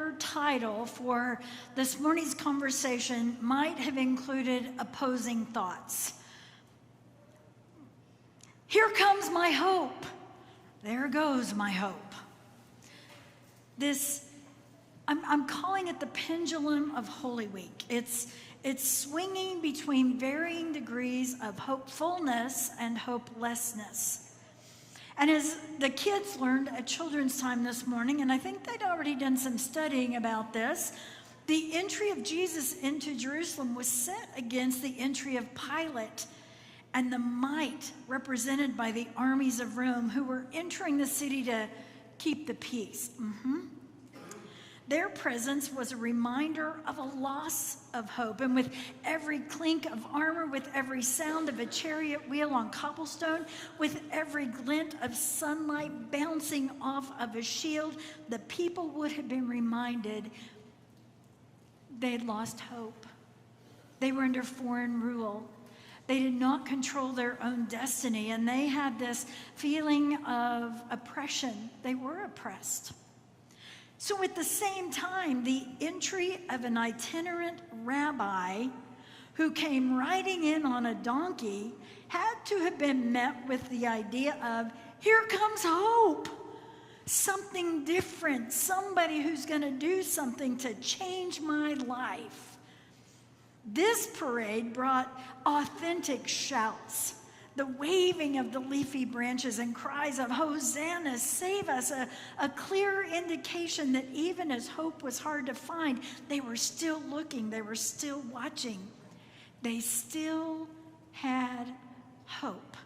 other title for this morning's conversation might have included opposing thoughts. Here comes my hope. There goes my hope. I'm calling it the pendulum of Holy Week. It's swinging between varying degrees of hopefulness and hopelessness. And as the kids learned at children's time this morning, and I think they'd already done some studying about this, the entry of Jesus into Jerusalem was set against the entry of Pilate and the might represented by the armies of Rome who were entering the city to keep the peace. Their presence was a reminder of a loss of hope. And with every clink of armor, with every sound of a chariot wheel on cobblestone, with every glint of sunlight bouncing off of a shield, the people would have been reminded they had lost hope. They were under foreign rule. They did not control their own destiny, and they had this feeling of oppression. They were oppressed. So at the same time, the entry of an itinerant rabbi who came riding in on a donkey had to have been met with the idea of, here comes hope, something different, somebody who's going to do something to change my life. This parade brought authentic shouts, the waving of the leafy branches and cries of Hosanna, save us, a clear indication that even as hope was hard to find, they were still looking, they were still watching. They still had hope.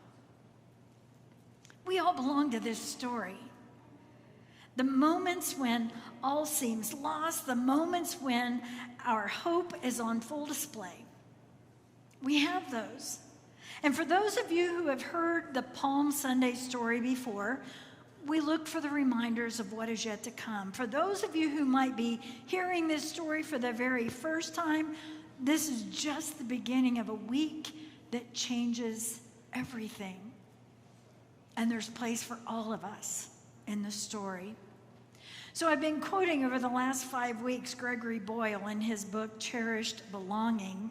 We all belong to this story. The moments when all seems lost, the moments when our hope is on full display. We have those. And for those of you who have heard the Palm Sunday story before, we look for the reminders of what is yet to come. For those of you who might be hearing this story for the very first time, this is just the beginning of a week that changes everything. And there's place for all of us in the story. So I've been quoting over the last 5 weeks Gregory Boyle in his book, Cherished Belonging,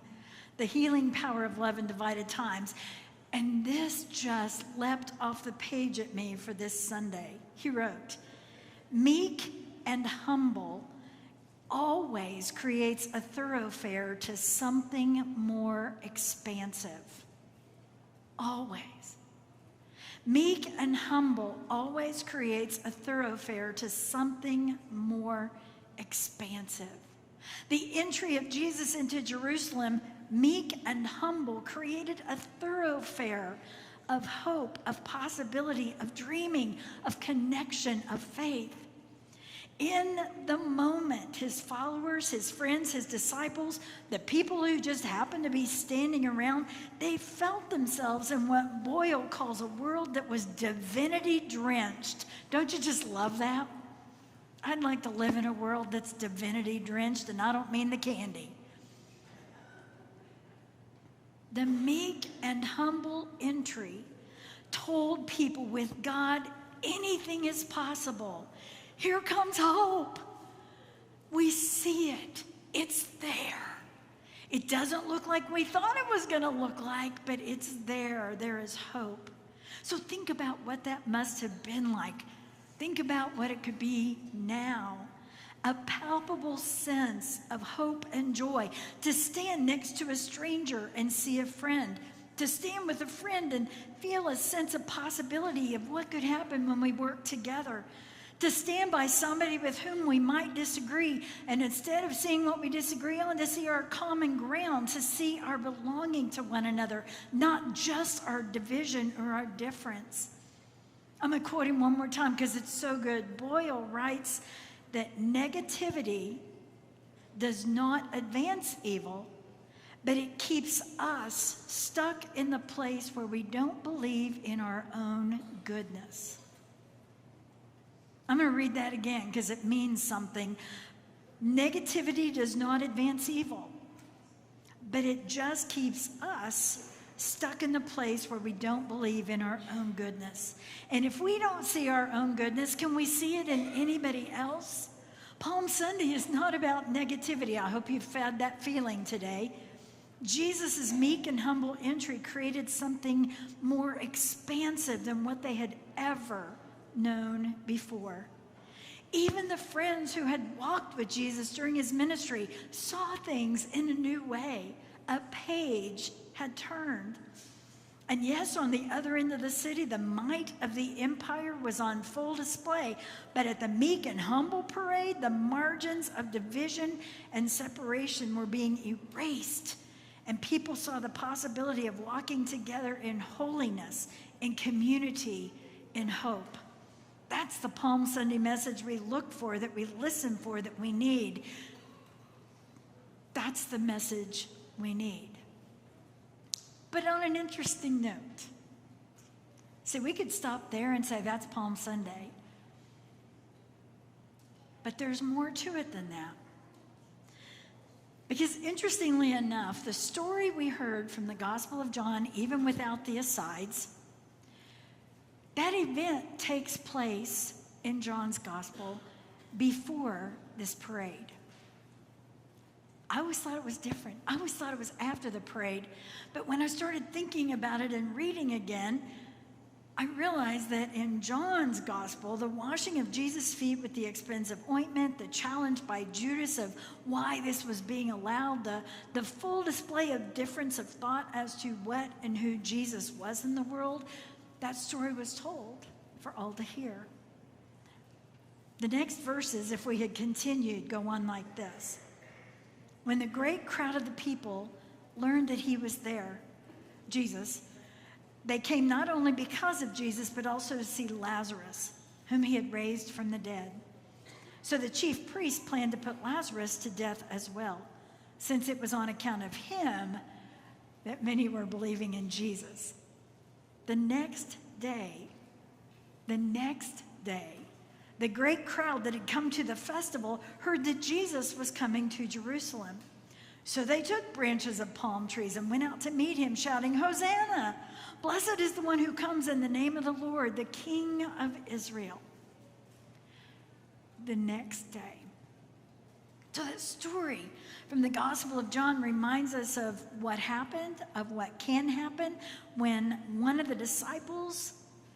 The Healing Power of Love in Divided Times. And this just leapt off the page at me for this Sunday. He wrote, meek and humble always creates a thoroughfare to something more expansive. Always. Meek and humble always creates a thoroughfare to something more expansive. The entry of Jesus into Jerusalem, meek and humble, created a thoroughfare of hope, of possibility, of dreaming, of connection, of faith. In the moment, his followers, his friends, his disciples, the people who just happened to be standing around, they felt themselves in what Boyle calls a world that was divinity drenched. Don't you just love that? I'd like to live in a world that's divinity drenched, and I don't mean the candy. The meek and humble entry told people with God, anything is possible. Here comes hope. We see it. It's there. It doesn't look like we thought it was going to look like, but it's there. There is hope. So think about what that must have been like. Think about what it could be now. A palpable sense of hope and joy. To stand next to a stranger and see a friend. To stand with a friend and feel a sense of possibility of what could happen when we work together. To stand by somebody with whom we might disagree, and instead of seeing what we disagree on, to see our common ground, to see our belonging to one another, not just our division or our difference. I'm going to quote him one more time because it's so good. Boyle writes that negativity does not advance evil, but it keeps us stuck in the place where we don't believe in our own goodness. I'm going to read that again because it means something. Negativity does not advance evil, but it just keeps us stuck in the place where we don't believe in our own goodness. And if we don't see our own goodness, can we see it in anybody else? Palm Sunday is not about negativity. I hope you've had that feeling today. Jesus' meek and humble entry created something more expansive than what they had ever known before. Even the friends who had walked with Jesus during his ministry saw things in a new way. A page had turned. And yes, on the other end of the city, the might of the empire was on full display. But at the meek and humble parade, the margins of division and separation were being erased. And people saw the possibility of walking together in holiness, in community, in hope. That's the Palm Sunday message we look for, that we listen for, that we need. That's the message we need. But on an interesting note, see, we could stop there and say that's Palm Sunday. But there's more to it than that. Because interestingly enough, the story we heard from the Gospel of John, even without the asides, that event takes place in John's Gospel before this parade. I always thought it was different. I always thought it was after the parade. But when I started thinking about it and reading again, I realized that in John's Gospel, the washing of Jesus' feet with the expensive ointment, the challenge by Judas of why this was being allowed, the full display of difference of thought as to what and who Jesus was in the world, that story was told for all to hear. The next verses, if we had continued, go on like this. When the great crowd of the people learned that he was there, Jesus, they came not only because of Jesus, but also to see Lazarus, whom he had raised from the dead. So the chief priests planned to put Lazarus to death as well, since it was on account of him that many were believing in Jesus. The next day, the great crowd that had come to the festival heard that Jesus was coming to Jerusalem. So they took branches of palm trees and went out to meet him, shouting, "Hosanna! Blessed is the one who comes in the name of the Lord, the King of Israel." The next day. So that story from the Gospel of John reminds us of what happened, of what can happen when one of the disciples,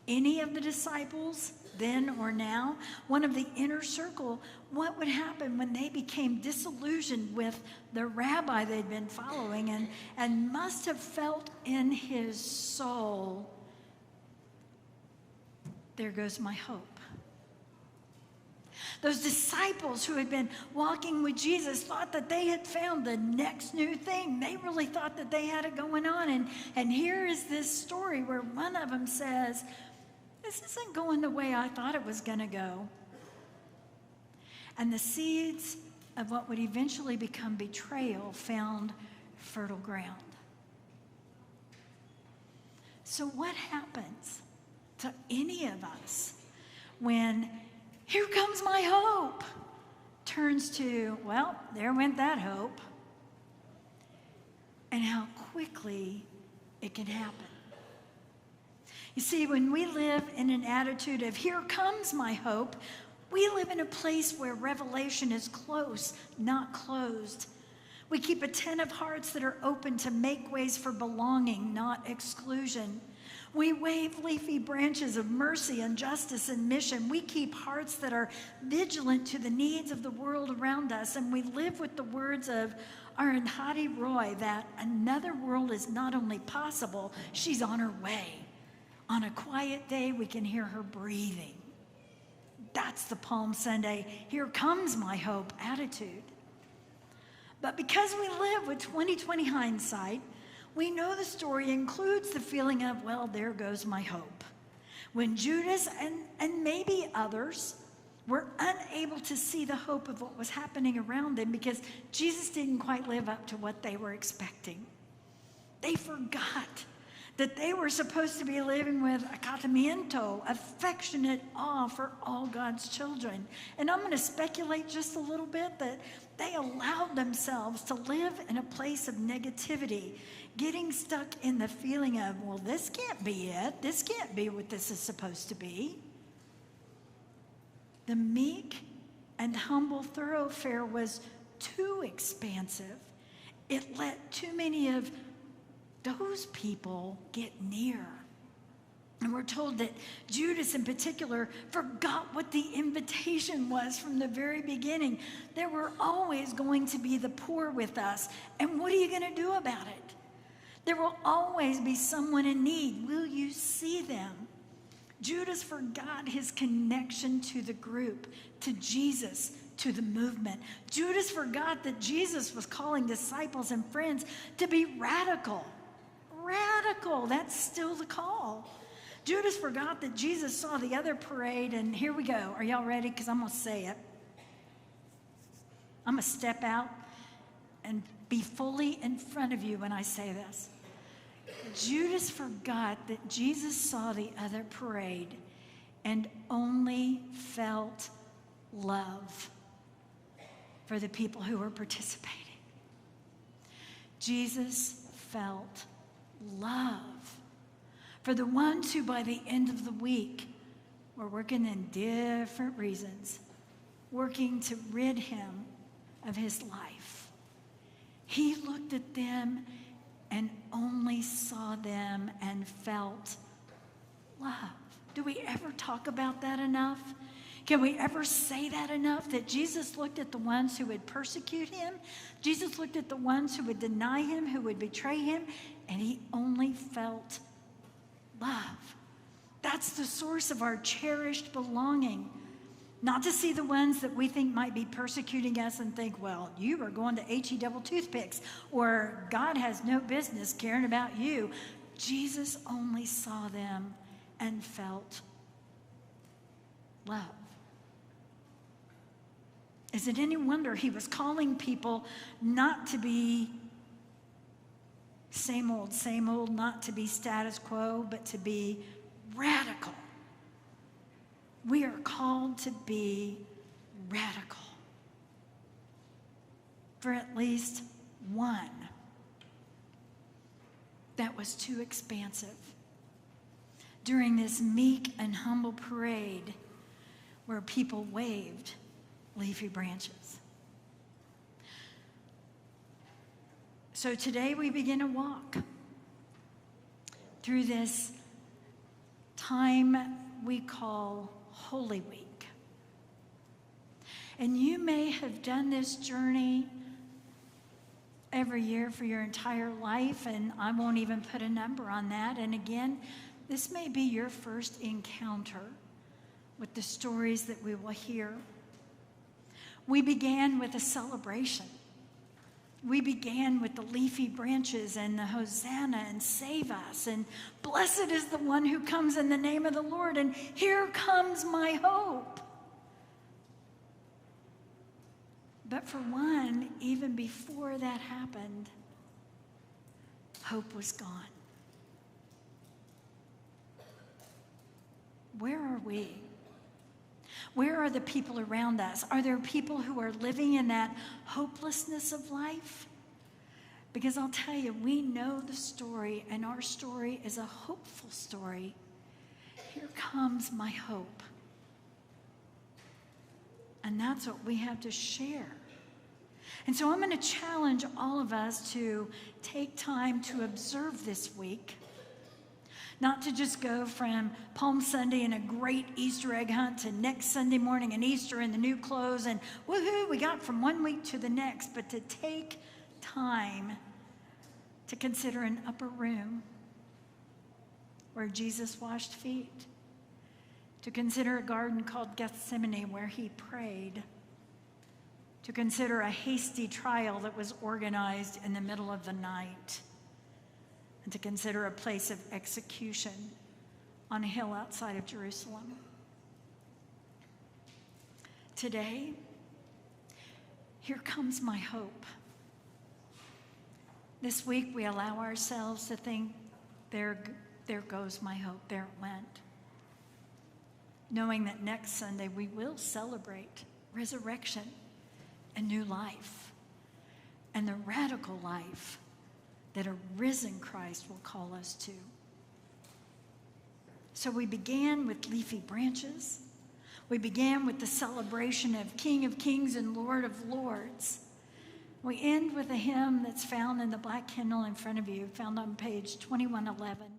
any of the disciples, then or now, one of the inner circle, what would happen when they became disillusioned with the rabbi they'd been following and must have felt in his soul, there goes my hope. Those disciples who had been walking with Jesus thought that they had found the next new thing. They really thought that they had it going on. And here is this story where one of them says, "This isn't going the way I thought it was going to go." And the seeds of what would eventually become betrayal found fertile ground. So what happens to any of us when "here comes my hope" turns to, well, there went that hope, and how quickly it can happen? You see, when we live in an attitude of "here comes my hope," we live in a place where revelation is close, not closed. We keep attentive hearts that are open to make ways for belonging, not exclusion. We wave leafy branches of mercy and justice and mission. We keep hearts that are vigilant to the needs of the world around us, and we live with the words of Arundhati Roy that another world is not only possible, she's on her way. On a quiet day, we can hear her breathing. That's the Palm Sunday, "here comes my hope" attitude. But because we live with 20/20 hindsight, we know the story includes the feeling of, well, there goes my hope. When Judas and maybe others were unable to see the hope of what was happening around them because Jesus didn't quite live up to what they were expecting. They forgot that they were supposed to be living with acatamiento, affectionate awe for all God's children. And I'm going to speculate just a little bit that they allowed themselves to live in a place of negativity, getting stuck in the feeling of, well, this can't be it. This can't be what this is supposed to be. The meek and humble thoroughfare was too expansive. It let too many of those people get near. And we're told that Judas in particular forgot what the invitation was from the very beginning. There were always going to be the poor with us. And what are you going to do about it? There will always be someone in need. Will you see them? Judas forgot his connection to the group, to Jesus, to the movement. Judas forgot that Jesus was calling disciples and friends to be radical. Radical, that's still the call. Judas forgot that Jesus saw the other parade, and here we go. Are y'all ready? Because I'm going to say it. I'm going to step out and be fully in front of you when I say this. Judas forgot that Jesus saw the other parade and only felt love for the people who were participating. Jesus felt love for the ones who by the end of the week were working in different reasons, working to rid him of his life. He looked at them and only saw them and felt love. Do we ever talk about that enough? Can we ever say that enough? That Jesus looked at the ones who would persecute him. Jesus looked at the ones who would deny him, who would betray him, and he only felt love. That's the source of our cherished belonging. Not to see the ones that we think might be persecuting us and think, well, you are going to HE double toothpicks, or God has no business caring about you. Jesus only saw them and felt love. Is it any wonder he was calling people not to be same old, not to be status quo, but to be radical? We are called to be radical for at least one that was too expansive. During this meek and humble parade where people waved leafy branches. So today we begin a walk through this time we call Holy Week. And you may have done this journey every year for your entire life, and I won't even put a number on that. And again, this may be your first encounter with the stories that we will hear. We began with a celebration. We began with the leafy branches and the Hosanna and save us, and blessed is the one who comes in the name of the Lord, and here comes my hope. But for one, even before that happened, hope was gone. Where are we? Where are the people around us? Are there people who are living in that hopelessness of life? Because I'll tell you, we know the story, and our story is a hopeful story. Here comes my hope. And that's what we have to share. And so I'm going to challenge all of us to take time to observe this week. Not to just go from Palm Sunday and a great Easter egg hunt to next Sunday morning and Easter and the new clothes and woohoo, we got from one week to the next, but to take time to consider an upper room where Jesus washed feet, to consider a garden called Gethsemane where he prayed, to consider a hasty trial that was organized in the middle of the night, and to consider a place of execution on a hill outside of Jerusalem. Today, here comes my hope. This week, we allow ourselves to think, there goes my hope, there it went. Knowing that next Sunday, we will celebrate resurrection and new life, and the radical life that a risen Christ will call us to. So we began with leafy branches. We began with the celebration of King of Kings and Lord of Lords. We end with a hymn that's found in the black hymnal in front of you, found on page 2111.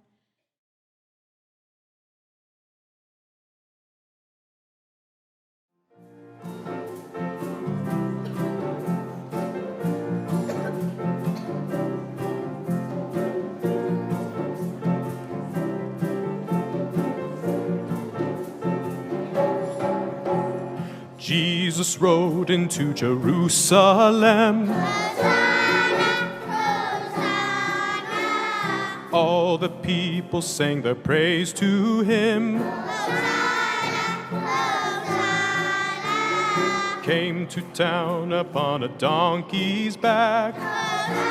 Jesus rode into Jerusalem. Hosanna, Hosanna. All the people sang their praise to him. Hosanna, Hosanna. Came to town upon a donkey's back. Hosanna,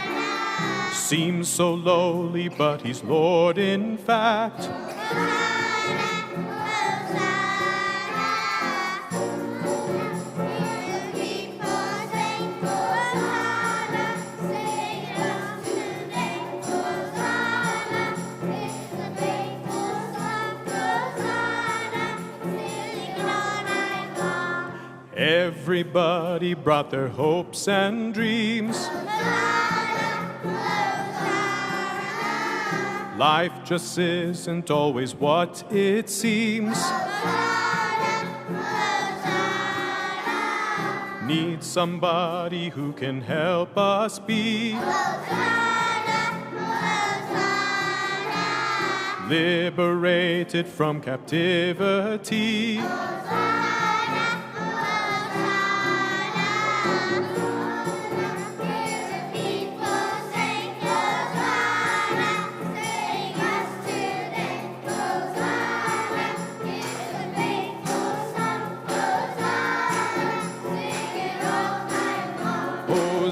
Hosanna. Seems so lowly, but he's Lord in fact. Hosanna, Everybody brought their hopes and dreams. Life just isn't always what it seems. Need somebody who can help us be liberated from captivity.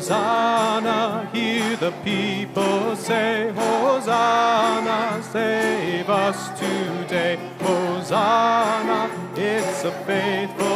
Hosanna, hear the people say, Hosanna, save us today. Hosanna, it's a faithful